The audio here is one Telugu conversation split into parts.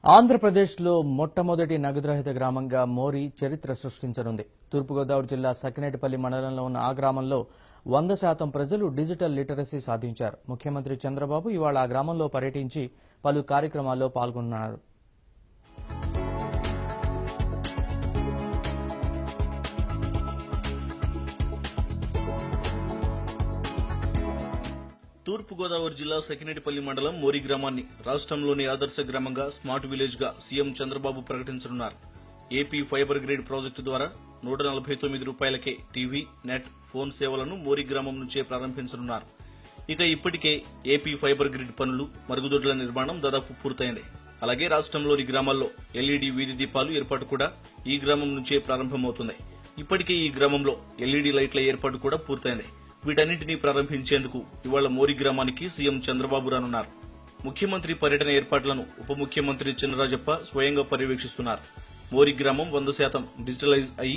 ఆంధ్రప్రదేశ్లో మొట్టమొదటి నగదురహిత గ్రామంగా మోరి చరిత్ర సృష్టించనుంది. తూర్పుగోదావరి జిల్లా సకినేటిపల్లి మండలంలో ఉన్న ఆ గ్రామంలో 100% ప్రజలు డిజిటల్ లిటరసీ సాధించారు. ముఖ్యమంత్రి చంద్రబాబు ఇవాళ ఆ గ్రామంలో పర్యటించి పలు కార్యక్రమాల్లో పాల్గొన్నారు. తూర్పుగోదావరి జిల్లా సకినేటిపల్లి మండలం మోరి గ్రామాన్ని రాష్ట్రంలోని ఆదర్శ గ్రామంగా స్మార్ట్ విలేజ్ గా సీఎం చంద్రబాబు ప్రకటించనున్నారు. ఏపీ ఫైబర్ గ్రిడ్ ప్రాజెక్టు ద్వారా 149 రూపాయలకే టీవీ, నెట్, ఫోన్ సేవలను మోరి గ్రామం నుంచే ప్రారంభించనున్నారు. ఇక ఇప్పటికే ఏపీ ఫైబర్ గ్రిడ్ పనులు, మరుగుదొడ్ల నిర్మాణం దాదాపు పూర్తయింది. అలాగే రాష్ట్రంలోని గ్రామాల్లో ఎల్ఈడీ వీధి దీపాలు ఏర్పాటు కూడా ఈ గ్రామం నుంచే ప్రారంభమవుతుంది. ఇప్పటికే ఈ గ్రామంలో ఎల్ఈడీ లైట్ల ఏర్పాటు కూడా పూర్తయింది. వీటన్నింటినీ ప్రారంభించేందుకు ఇవాళ మోరి గ్రామానికి సీఎం చంద్రబాబు రానున్నారు. ముఖ్యమంత్రి పర్యటన ఏర్పాట్లను ఉప ముఖ్యమంత్రి చినరాజప్ప స్వయంగా పర్యవేక్షిస్తున్నారు. మోరి గ్రామం 100% డిజిటలైజ్ అయి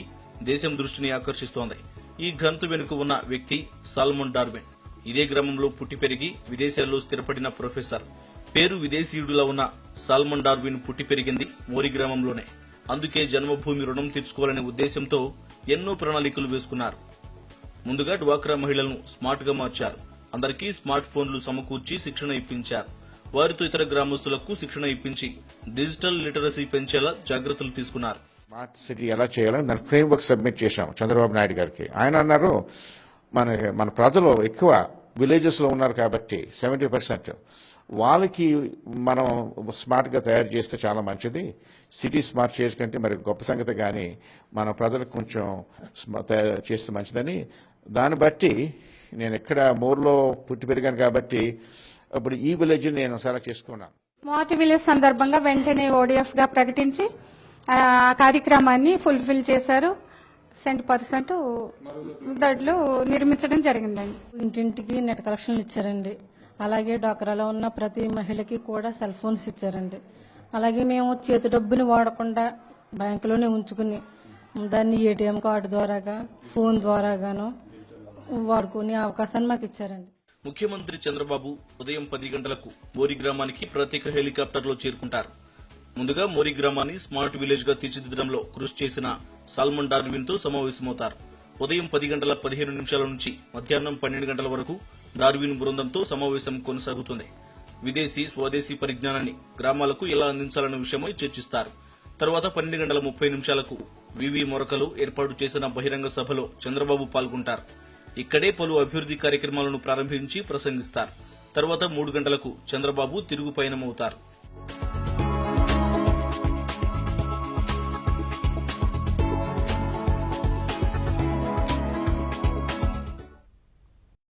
దేశం దృష్టిని ఆకర్షిస్తోంది. ఈ ఘనత వెనుక ఉన్న వ్యక్తి సాల్మన్ డార్విన్. ఇదే గ్రామంలో పుట్టి పెరిగి విదేశాల్లో స్థిరపడిన ప్రొఫెసర్. పేరు విదేశీయుడిలా ఉన్న సాల్మన్ డార్విన్ పుట్టి పెరిగింది మోరి గ్రామంలోనే. అందుకే జన్మభూమి రుణం తీర్చుకోవాలనే ఉద్దేశంతో ఎన్నో ప్రణాళికలు వేసుకున్నారు. ముందుగా డ్వాక్రా మహిళలను స్మార్ట్ గా మార్చారు. అందరికీ స్మార్ట్ ఫోన్లు సమకూర్చి శిక్షణ ఇప్పించారు. వారితో ఇతర గ్రామస్తులకు శిక్షణ ఇప్పించి డిజిటల్ లిటరసీ పెంచేలా జాగ్రత్తలు తీసుకున్నారు. స్మార్ట్ సిటీ ఎలా చేయాలని దాని ఫ్రేమ్వర్క్ సబ్మిట్ చేశాం చంద్రబాబు నాయుడు గారికి. ఆయన అన్నారు మన ప్రజలు ఎక్కువ విలేజెస్ లో ఉన్నారు కాబట్టి 70% వాళ్ళకి మనం స్మార్ట్ గా తయారు చేస్తే చాలా మంచిది. సిటీ స్మార్ట్ చేసుకుంటే మరి గొప్ప సంగతి, కానీ మన ప్రజలకు కొంచెం చేస్తే మంచిదని దాన్ని బట్టి నేను ఇక్కడ మోర్లో పుట్టి పెరిగాను కాబట్టి ఇప్పుడు ఈ విలేజ్ నేను సెలెక్ట్ చేసుకున్నాను. స్మార్ట్ విలేజ్ సందర్భంగా వెంటనే ఓడిఎఫ్ గా ప్రకటించి ఆ కార్యక్రమాన్ని ఫుల్ఫిల్ చేశారు. 100% దొడ్లు నిర్మించడం జరిగిందండి. ఇంటింటికి నెట్ కలెక్షన్లు ఇచ్చారండి. అలాగే డ్వాక్రాలో ఉన్న ప్రతి మహిళకి కూడా సెల్ ఫోన్స్ ఇచ్చారండి. అలాగే మేము చేతి డబ్బుని వాడకుండా బ్యాంకులోనే ఉంచుకుని దాన్ని ఏటీఎం కార్డు ద్వారాగా, ఫోన్ ద్వారాగాను వాడుకునే అవకాశాన్ని మాకు ఇచ్చారండి. ముఖ్యమంత్రి చంద్రబాబు ఉదయం 10 గంటలకు మోరి గ్రామానికి ప్రత్యేక హెలికాప్టర్లో చేరుకుంటారు. ముందుగా మోరి గ్రామాన్ని స్మార్ట్ విలేజ్ గా తీర్చిదిద్దడంలో కృషి చేసిన సాల్మన్ డార్విన్ తో సమావేశమవుతారు. ఉదయం 10 గంటల 15 నిమిషాల నుంచి మధ్యాహ్నం 12 గంటల వరకు డార్విన్ బృందంతో సమావేశం కొనసాగుతుంది. విదేశీ, స్వదేశీ పరిజ్ఞానాన్ని గ్రామాలకు ఎలా అందించాలన్న విషయమై చర్చిస్తారు. తర్వాత 12 గంటల 30 నిమిషాలకు వివి మొరకలు ఏర్పాటు చేసిన బహిరంగ సభలో చంద్రబాబు పాల్గొంటారు. ఇక్కడే పలు అభివృద్ది కార్యక్రమాలను ప్రారంభించి ప్రసంగిస్తారు. తర్వాత 3 గంటలకు చంద్రబాబు తిరుగు పయనమవుతారు.